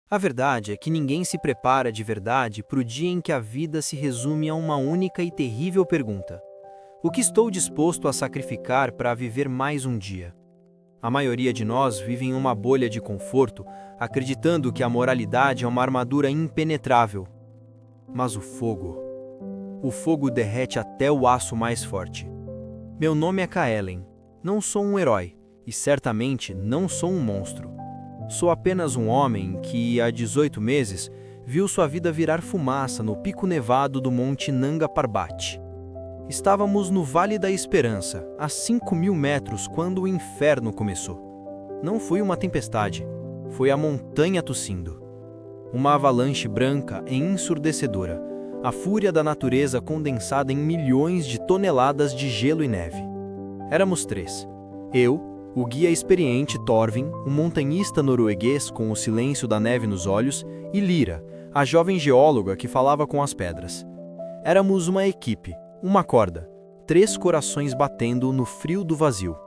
A verdade é que ninguém se prepara de verdade para o dia em que a vida se resume a uma única e terrível pergunta: o que estou disposto a sacrificar para viver mais um dia? A maioria de nós vive em uma bolha de conforto, acreditando que a moralidade é uma armadura impenetrável. Mas o fogo derrete até o aço mais forte. Meu nome é Kaelen. Não sou um herói, e certamente não sou um monstro. Sou apenas um homem que, há 18 meses, viu sua vida virar fumaça no pico nevado do Monte Nanga Parbat. Estávamos no Vale da Esperança, a 5.000 metros, quando o inferno começou. Não foi uma tempestade, foi a montanha tossindo. Uma avalanche branca e ensurdecedora, a fúria da natureza condensada em milhões de toneladas de gelo e neve. Éramos três. Eu, o guia experiente Thorvin, um montanhista norueguês com o silêncio da neve nos olhos, e Lyra, a jovem geóloga que falava com as pedras. Éramos uma equipe, uma corda, 3 corações batendo no frio do vazio.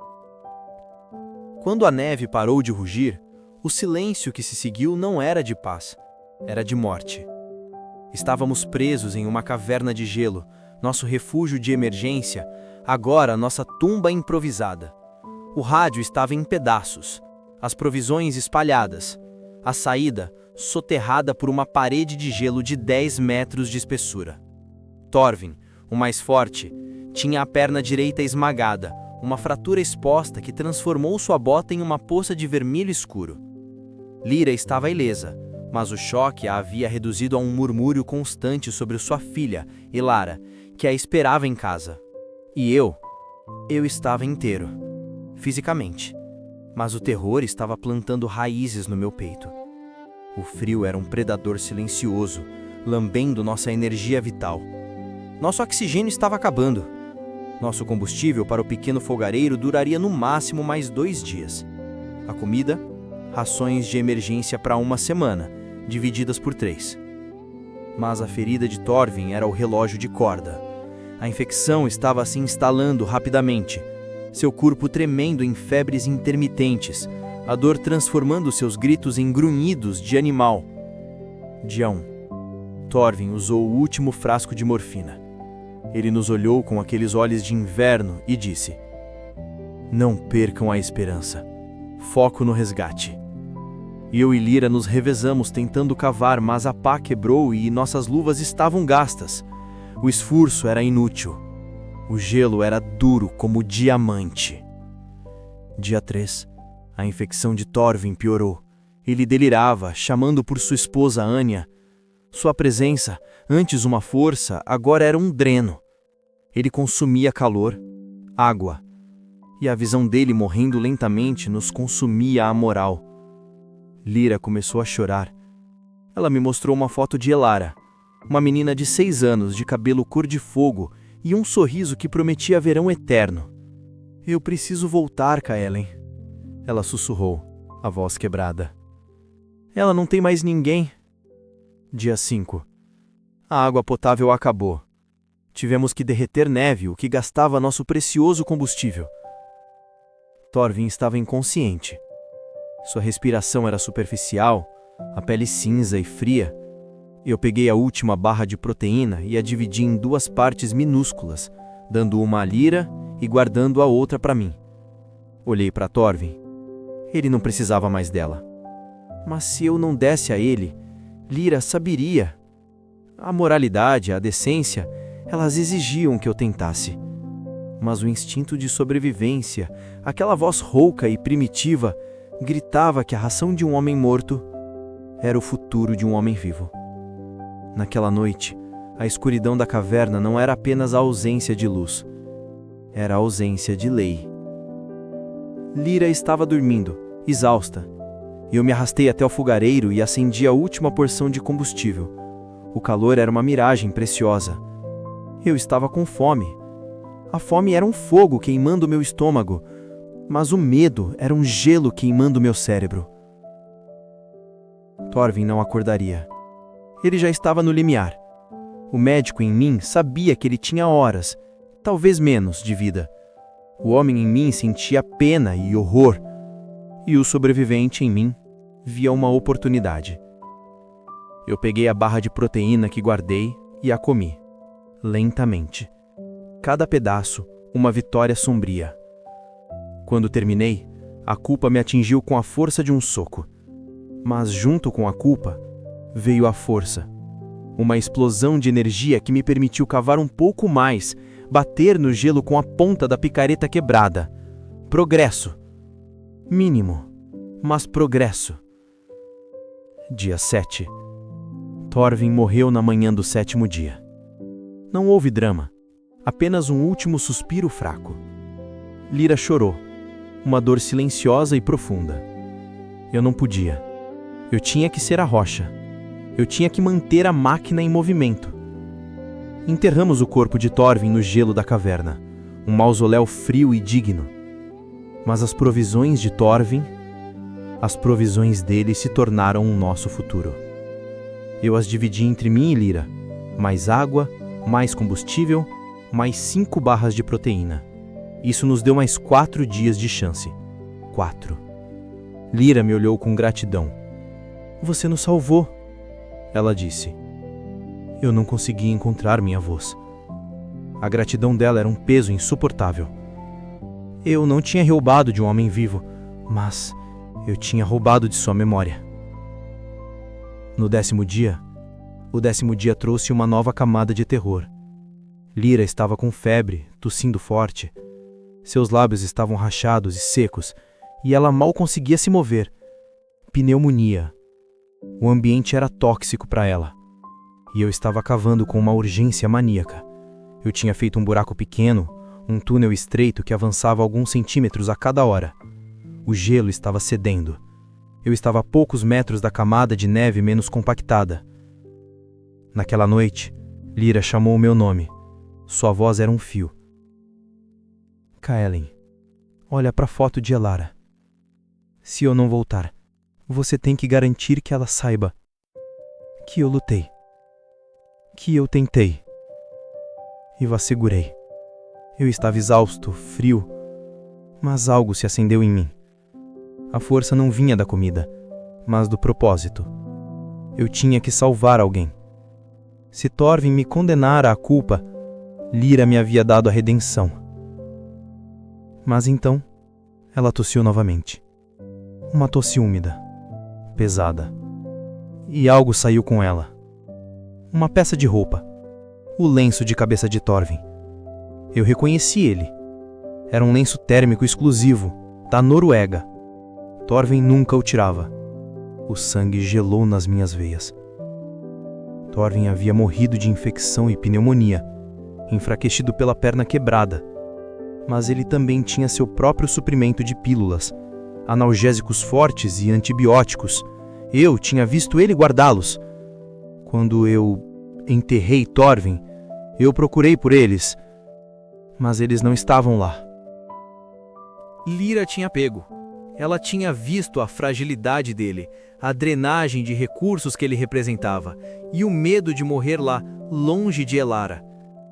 Quando a neve parou de rugir, o silêncio que se seguiu não era de paz, era de morte. Estávamos presos em uma caverna de gelo, nosso refúgio de emergência, agora nossa tumba improvisada. O rádio estava em pedaços, as provisões espalhadas, a saída soterrada por uma parede de gelo de 10 metros de espessura. Thorvin, o mais forte, tinha a perna direita esmagada, uma fratura exposta que transformou sua bota em uma poça de vermelho escuro. Lyra estava ilesa, mas o choque a havia reduzido a um murmúrio constante sobre sua filha, Elara, que a esperava em casa. E eu estava inteiro, fisicamente, mas o terror estava plantando raízes no meu peito. O frio era um predador silencioso, lambendo nossa energia vital. Nosso oxigênio estava acabando. Nosso combustível para o pequeno fogareiro duraria no máximo mais 2 dias. A comida, rações de emergência para uma semana, divididas por 3. Mas a ferida de Thorvin era o relógio de corda. A infecção estava se instalando rapidamente, seu corpo tremendo em febres intermitentes, a dor transformando seus gritos em grunhidos de animal. Dia 1. Thorvin usou o último frasco de morfina. Ele nos olhou com aqueles olhos de inverno e disse: "Não percam a esperança. Foco no resgate." Eu e Lyra nos revezamos tentando cavar, mas a pá quebrou e nossas luvas estavam gastas. O esforço era inútil. O gelo era duro como diamante. Dia 3. A infecção de Thorvin piorou. Ele delirava, chamando por sua esposa Anya. Sua presença, antes uma força, agora era um dreno. Ele consumia calor, água, e a visão dele morrendo lentamente nos consumia a moral. Lyra começou a chorar. Ela me mostrou uma foto de Elara, uma menina de 6 anos, de cabelo cor de fogo e um sorriso que prometia verão eterno. "Eu preciso voltar, Kaelen," ela sussurrou, a voz quebrada. "Ela não tem mais ninguém." Dia 5. A água potável acabou. Tivemos que derreter neve, o que gastava nosso precioso combustível. Thorvin estava inconsciente. Sua respiração era superficial, a pele cinza e fria. Eu peguei a última barra de proteína e a dividi em 2 partes minúsculas, dando uma a Lyra e guardando a outra para mim. Olhei para Thorvin. Ele não precisava mais dela. Mas se eu não desse a ele, Lyra saberia. A moralidade, a decência, elas exigiam que eu tentasse. Mas o instinto de sobrevivência, aquela voz rouca e primitiva, gritava que a ração de um homem morto era o futuro de um homem vivo. Naquela noite, a escuridão da caverna não era apenas a ausência de luz, era a ausência de lei. Lyra estava dormindo, exausta. Eu me arrastei até o fogareiro e acendi a última porção de combustível. O calor era uma miragem preciosa. Eu estava com fome. A fome era um fogo queimando meu estômago, mas o medo era um gelo queimando meu cérebro. Thorvin não acordaria. Ele já estava no limiar. O médico em mim sabia que ele tinha horas, talvez menos, de vida. O homem em mim sentia pena e horror. E o sobrevivente em mim via uma oportunidade. Eu peguei a barra de proteína que guardei e a comi, lentamente. Cada pedaço, uma vitória sombria. Quando terminei, a culpa me atingiu com a força de um soco. Mas junto com a culpa, veio a força. Uma explosão de energia que me permitiu cavar um pouco mais, bater no gelo com a ponta da picareta quebrada. Progresso. Mínimo, mas progresso. Dia 7. Thorvin morreu na manhã do 7º dia. Não houve drama, apenas um último suspiro fraco. Lyra chorou, uma dor silenciosa e profunda. Eu não podia. Eu tinha que ser a rocha. Eu tinha que manter a máquina em movimento. Enterramos o corpo de Thorvin no gelo da caverna, um mausoléu frio e digno. Mas as provisões de Thorvin, as provisões dele se tornaram o nosso futuro. Eu as dividi entre mim e Lyra. Mais água, mais combustível, mais 5 barras de proteína. Isso nos deu mais 4 dias de chance. 4. Lyra me olhou com gratidão. Você nos salvou, ela disse. Eu não conseguia encontrar minha voz. A gratidão dela era um peso insuportável. Eu não tinha roubado de um homem vivo, mas eu tinha roubado de sua memória. No 10º dia, o 10º dia trouxe uma nova camada de terror. Lyra estava com febre, tossindo forte. Seus lábios estavam rachados e secos, e ela mal conseguia se mover. Pneumonia. O ambiente era tóxico para ela. E eu estava cavando com uma urgência maníaca. Eu tinha feito um buraco pequeno, um túnel estreito que avançava alguns centímetros a cada hora. O gelo estava cedendo. Eu estava a poucos metros da camada de neve menos compactada. Naquela noite, Lyra chamou o meu nome. Sua voz era um fio. Kaelen, olha para a foto de Elara. Se eu não voltar, você tem que garantir que ela saiba que eu lutei, que eu tentei. E eu a segurei. Eu estava exausto, frio, mas algo se acendeu em mim. A força não vinha da comida, mas do propósito. Eu tinha que salvar alguém. Se Thorvin me condenara à culpa, Lyra me havia dado a redenção. Mas então, ela tossiu novamente. Uma tosse úmida, pesada. E algo saiu com ela. Uma peça de roupa. O lenço de cabeça de Thorvin. Eu reconheci ele. Era um lenço térmico exclusivo, da Noruega. Thorvin nunca o tirava. O sangue gelou nas minhas veias. Thorvin havia morrido de infecção e pneumonia, enfraquecido pela perna quebrada. Mas ele também tinha seu próprio suprimento de pílulas, analgésicos fortes e antibióticos. Eu tinha visto ele guardá-los. Quando eu enterrei Thorvin, eu procurei por eles, mas eles não estavam lá. Lyra tinha pego. Ela tinha visto a fragilidade dele, a drenagem de recursos que ele representava e o medo de morrer lá, longe de Elara.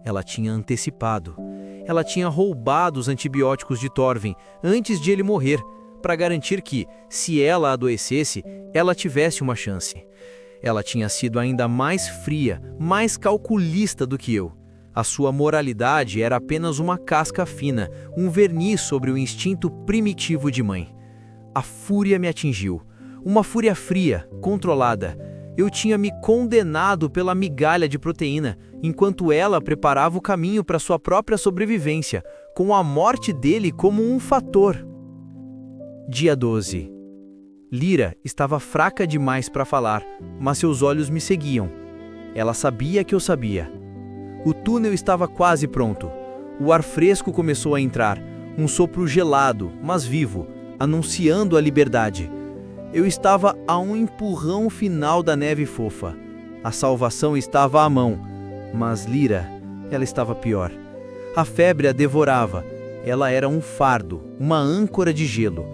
Ela tinha antecipado. Ela tinha roubado os antibióticos de Thorvin antes de ele morrer, para garantir que, se ela adoecesse, ela tivesse uma chance. Ela tinha sido ainda mais fria, mais calculista do que eu. A sua moralidade era apenas uma casca fina, um verniz sobre o instinto primitivo de mãe. A fúria me atingiu. Uma fúria fria, controlada. Eu tinha me condenado pela migalha de proteína, enquanto ela preparava o caminho para sua própria sobrevivência, com a morte dele como um fator. Dia 12. Lyra estava fraca demais para falar, mas seus olhos me seguiam. Ela sabia que eu sabia. O túnel estava quase pronto. O ar fresco começou a entrar, um sopro gelado, mas vivo, anunciando a liberdade. Eu estava a um empurrão final da neve fofa. A salvação estava à mão, mas Lyra, ela estava pior. A febre a devorava. Ela era um fardo, uma âncora de gelo.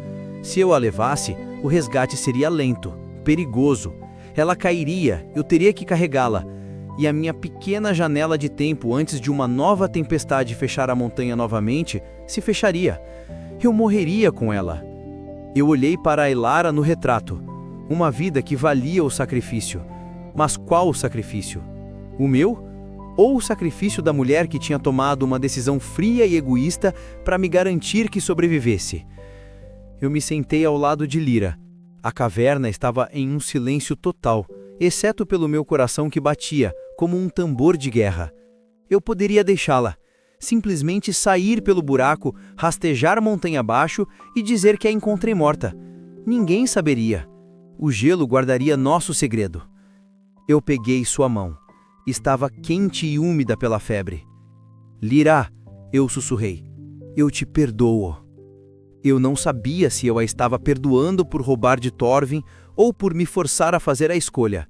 Se eu a levasse, o resgate seria lento, perigoso. Ela cairia, eu teria que carregá-la. E a minha pequena janela de tempo antes de uma nova tempestade fechar a montanha novamente, se fecharia. Eu morreria com ela. Eu olhei para a Elara no retrato. Uma vida que valia o sacrifício. Mas qual o sacrifício? O meu? Ou o sacrifício da mulher que tinha tomado uma decisão fria e egoísta para me garantir que sobrevivesse? Eu me sentei ao lado de Lyra. A caverna estava em um silêncio total, exceto pelo meu coração que batia, como um tambor de guerra. Eu poderia deixá-la, simplesmente sair pelo buraco, rastejar montanha abaixo e dizer que a encontrei morta. Ninguém saberia. O gelo guardaria nosso segredo. Eu peguei sua mão. Estava quente e úmida pela febre. Lyra, eu sussurrei, eu te perdoo. Eu não sabia se eu a estava perdoando por roubar de Thorvin ou por me forçar a fazer a escolha.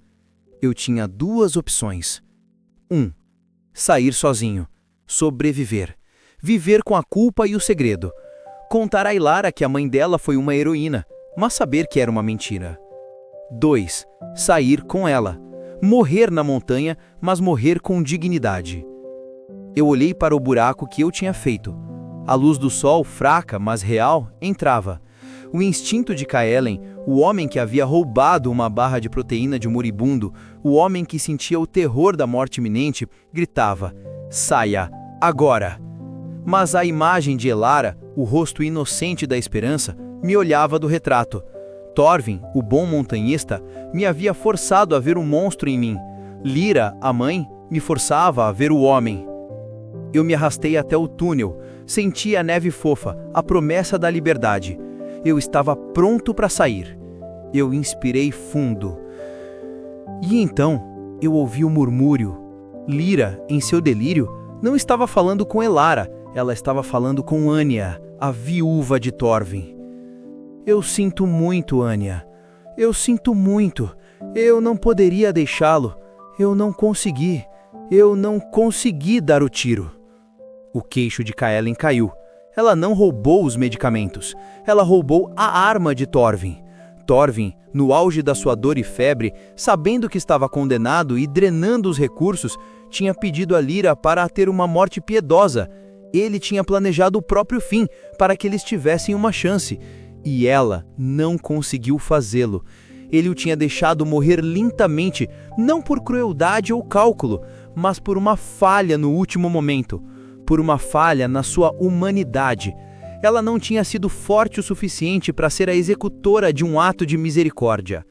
Eu tinha duas opções. 1. Sair sozinho. Sobreviver. Viver com a culpa e o segredo. Contar a Ilara que a mãe dela foi uma heroína, mas saber que era uma mentira. 2. Sair com ela. Morrer na montanha, mas morrer com dignidade. Eu olhei para o buraco que eu tinha feito. A luz do sol, fraca, mas real, entrava. O instinto de Kaelen, o homem que havia roubado uma barra de proteína de um moribundo, o homem que sentia o terror da morte iminente, gritava: saia, agora! Mas a imagem de Elara, o rosto inocente da esperança, me olhava do retrato. Thorvin, o bom montanhista, me havia forçado a ver o monstro em mim. Lyra, a mãe, me forçava a ver o homem. Eu me arrastei até o túnel, senti a neve fofa, a promessa da liberdade. Eu estava pronto para sair. Eu inspirei fundo. E então, eu ouvi o murmúrio. Lyra, em seu delírio, não estava falando com Elara, ela estava falando com Anya, a viúva de Thorvin. Eu sinto muito, Anya. Eu sinto muito. Eu não poderia deixá-lo. Eu não consegui. Eu não consegui dar o tiro. O queixo de Kaelen caiu. Ela não roubou os medicamentos. Ela roubou a arma de Thorvin. Thorvin, no auge da sua dor e febre, sabendo que estava condenado e drenando os recursos, tinha pedido a Lyra para ter uma morte piedosa. Ele tinha planejado o próprio fim, para que eles tivessem uma chance. E ela não conseguiu fazê-lo. Ele o tinha deixado morrer lentamente, não por crueldade ou cálculo, mas por uma falha no último momento. Por uma falha na sua humanidade. Ela não tinha sido forte o suficiente para ser a executora de um ato de misericórdia.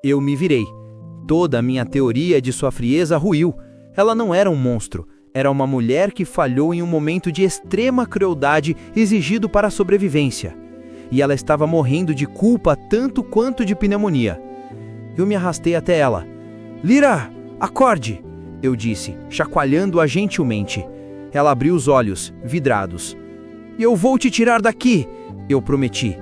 Eu me virei. Toda a minha teoria de sua frieza ruiu. Ela não era um monstro. Era uma mulher que falhou em um momento de extrema crueldade exigido para a sobrevivência. E ela estava morrendo de culpa tanto quanto de pneumonia. Eu me arrastei até ela. Lyra, acorde! Eu disse, chacoalhando-a gentilmente. Ela abriu os olhos, vidrados. Eu vou te tirar daqui, eu prometi.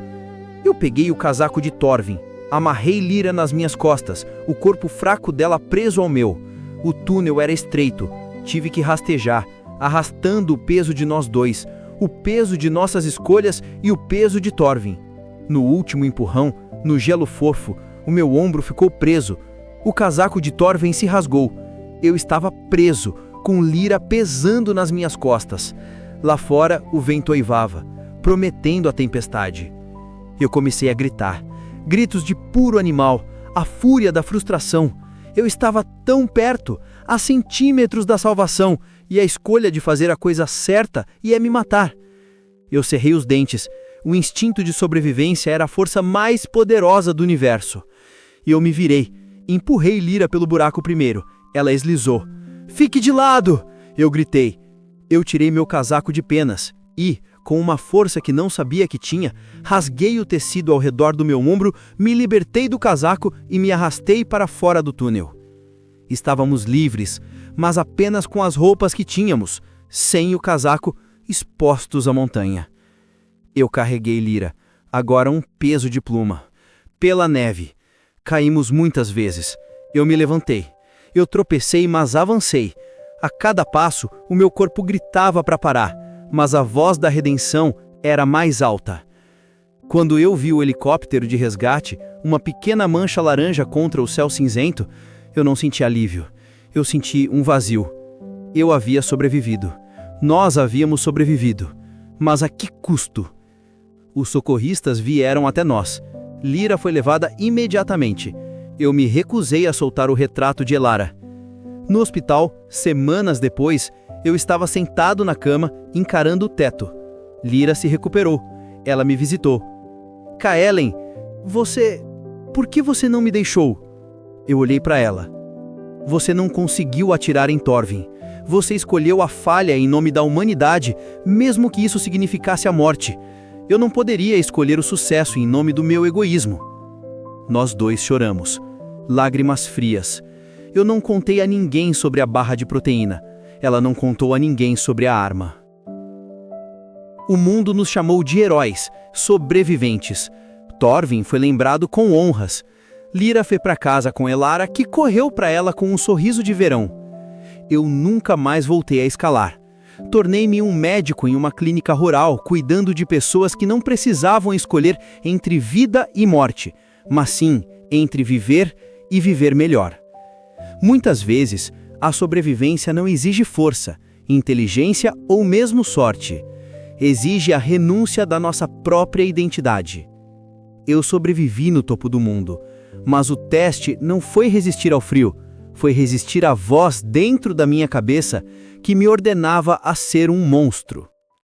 Eu peguei o casaco de Thorvin, amarrei Lyra nas minhas costas, o corpo fraco dela preso ao meu. O túnel era estreito, tive que rastejar, arrastando o peso de nós dois, o peso de nossas escolhas e o peso de Thorvin. No último empurrão, no gelo fofo, o meu ombro ficou preso. O casaco de Thorvin se rasgou. Eu estava preso, com Lyra pesando nas minhas costas. Lá fora, o vento oivava, prometendo a tempestade. Eu comecei a gritar. Gritos de puro animal, a fúria da frustração. Eu estava tão perto, a centímetros da salvação, e a escolha de fazer a coisa certa ia me matar. Eu cerrei os dentes. O instinto de sobrevivência era a força mais poderosa do universo. E eu me virei. Empurrei Lyra pelo buraco primeiro. Ela deslizou. Fique de lado! Eu gritei. Eu tirei meu casaco de penas e, com uma força que não sabia que tinha, rasguei o tecido ao redor do meu ombro, me libertei do casaco e me arrastei para fora do túnel. Estávamos livres, mas apenas com as roupas que tínhamos, sem o casaco, expostos à montanha. Eu carreguei Lyra, agora um peso de pluma. Pela neve. Caímos muitas vezes. Eu me levantei. Eu tropecei, mas avancei. A cada passo, o meu corpo gritava para parar, mas a voz da redenção era mais alta. Quando eu vi o helicóptero de resgate, uma pequena mancha laranja contra o céu cinzento, eu não senti alívio. Eu senti um vazio. Eu havia sobrevivido. Nós havíamos sobrevivido. Mas a que custo? Os socorristas vieram até nós. Lyra foi levada imediatamente. Eu me recusei a soltar o retrato de Elara. No hospital, semanas depois, eu estava sentado na cama, encarando o teto. Lyra se recuperou. Ela me visitou. Kaelen, por que você não me deixou? Eu olhei para ela. Você não conseguiu atirar em Thorvin. Você escolheu a falha em nome da humanidade, mesmo que isso significasse a morte. Eu não poderia escolher o sucesso em nome do meu egoísmo. Nós dois choramos. Lágrimas frias. Eu não contei a ninguém sobre a barra de proteína. Ela não contou a ninguém sobre a arma. O mundo nos chamou de heróis, sobreviventes. Thorvin foi lembrado com honras. Lyra foi para casa com Elara, que correu para ela com um sorriso de verão. Eu nunca mais voltei a escalar. Tornei-me um médico em uma clínica rural, cuidando de pessoas que não precisavam escolher entre vida e morte, mas sim entre viver e viver melhor. Muitas vezes, a sobrevivência não exige força, inteligência ou mesmo sorte. Exige a renúncia da nossa própria identidade. Eu sobrevivi no topo do mundo, mas o teste não foi resistir ao frio, foi resistir à voz dentro da minha cabeça que me ordenava a ser um monstro.